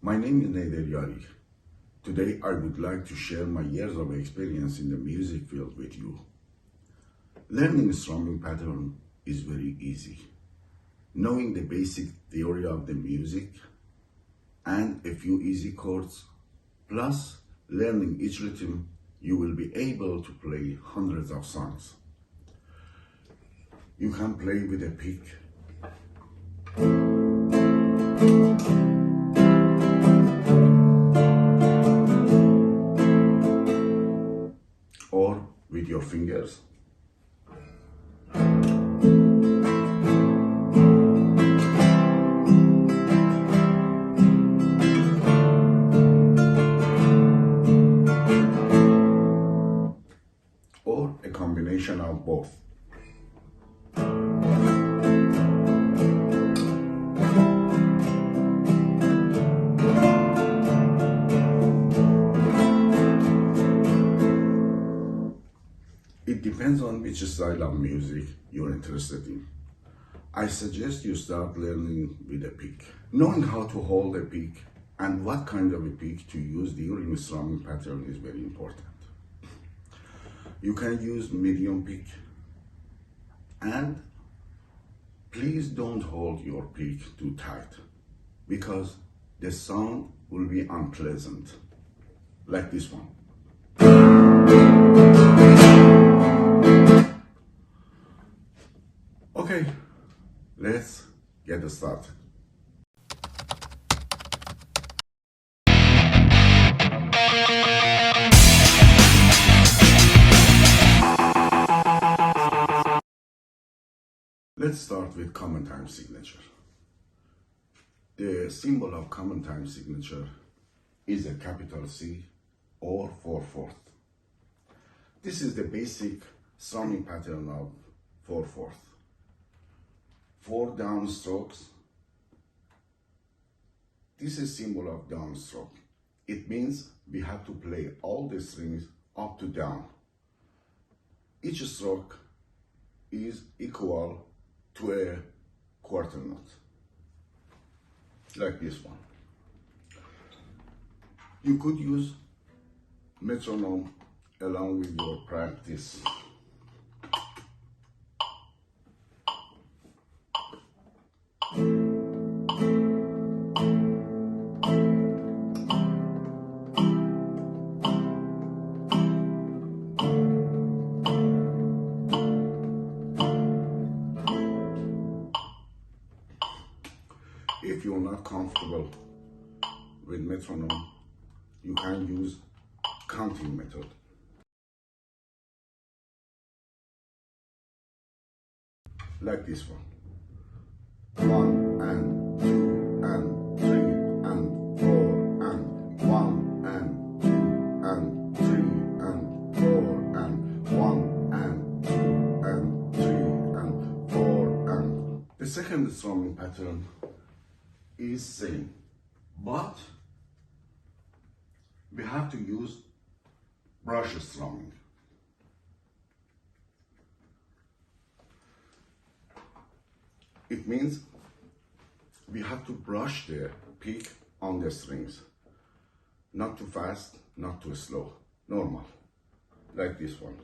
My name is Nader Yari. Today I would like to share my years of experience in the music field with you. Learning strumming pattern is very easy. Knowing the basic theory of the music and a few easy chords, plus learning each rhythm, you will be able to play hundreds of songs. You can play with a pick, or with your fingers, or a combination of both. It depends on which style of music you're interested in. I suggest you start learning with a pick. Knowing how to hold a pick and what kind of a pick to use during strumming pattern is very important. You can use medium pick, and please don't hold your pick too tight because the sound will be unpleasant, like this one. Okay, let's get started. Let's start with common time signature. The symbol of common time signature is a capital C or 4/4. This is the basic strumming pattern of 4/4. 4 down strokes. This is symbol of downstroke. It means we have to play all the strings up to down. Each stroke is equal to a quarter note, like this one. You could use metronome along with your practice. If you're not comfortable with metronome, you can use counting method. Like this one. 1 and 2 and 3 and 4 and 1 and 2 and 3 and 4 and 1 and 2 and 3 and 4 and... The second strumming pattern is same, but we have to use brush strumming. It means we have to brush the pick on the strings, not too fast, not too slow, normal, like this one.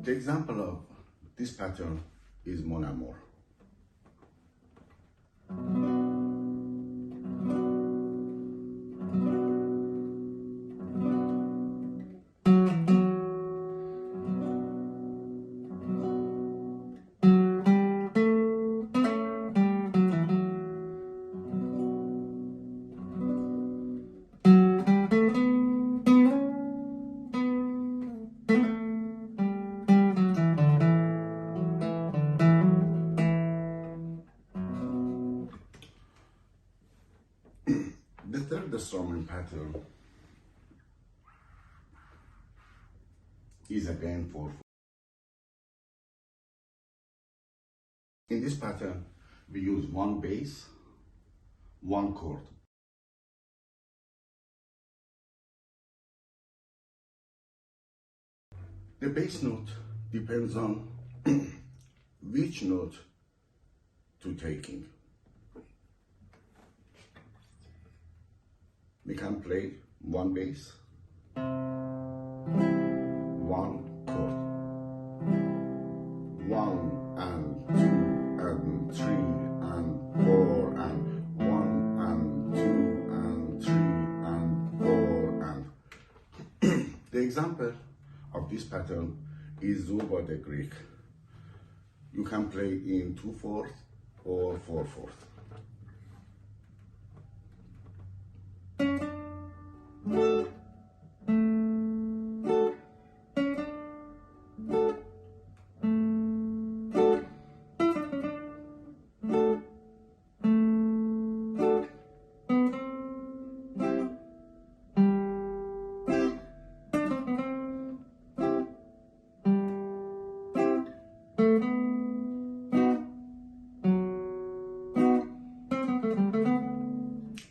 The example of this pattern is Mon Amour. The third strumming pattern is again 4/4. In this pattern, we use one bass, one chord. The bass note depends on which note to taking. We can play one bass, one chord, 1 and 2 and 3 and 4 and 1 and 2 and 3 and 4 and the example of this pattern is Zuba the Greek. You can play in 2/4 or 4/4.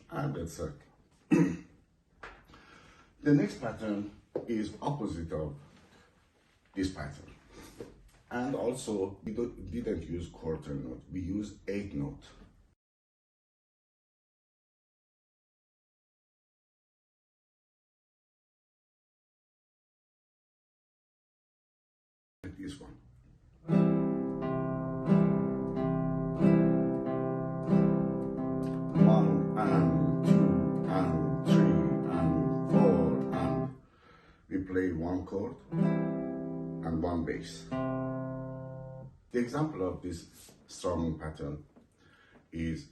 And that's it. The next pattern is opposite of this pattern. And also, we didn't use quarter note, we use 8 note. Like this one. Play one chord and one bass. The example of this strumming pattern is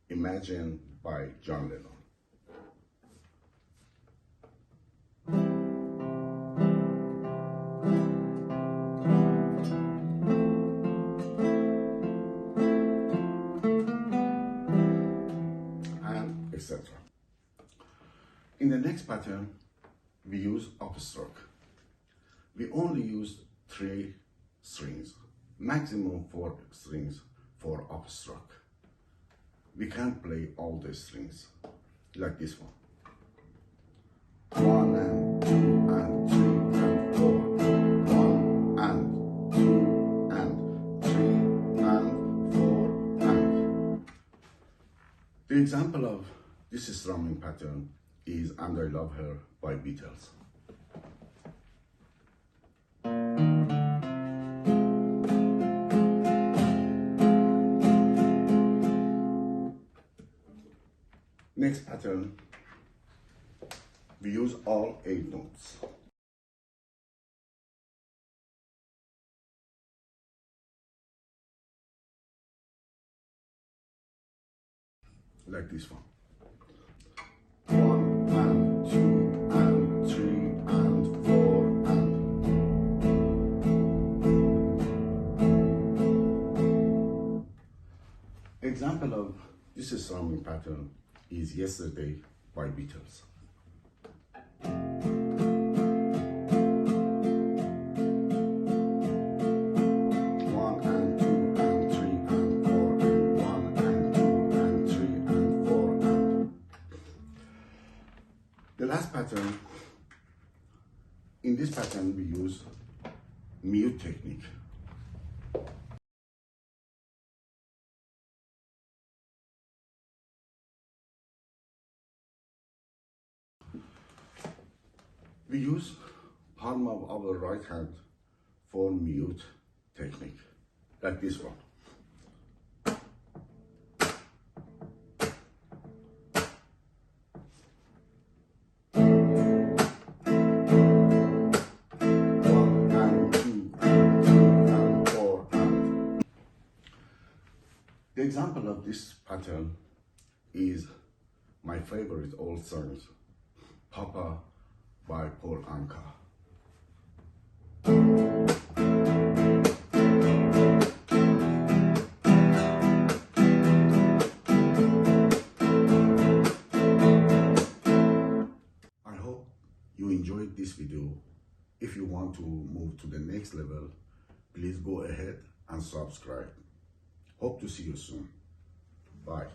Imagine by John Lennon. And etc. In the next pattern, we use upstroke. We only use 3 strings, maximum 4 strings for upstroke. We can't play all the strings like this one. 1 and 2 and 3 and 4. 1 and 2 and 3 and 4 and. The example of this strumming pattern is And I Love Her by Beatles. Next pattern, we use all 8 notes. Like this one. 1 and 2 and 3 and 4 and. Example of this strumming pattern is Yesterday by Beatles. The last pattern, in this pattern we use mute technique. We use palm of our right hand for mute technique, like this one. The example of this pattern is my favorite old songs, Papa by Paul Anka. I hope you enjoyed this video If you want to move to the next level, please go ahead and subscribe. Hope to see you soon. Bye.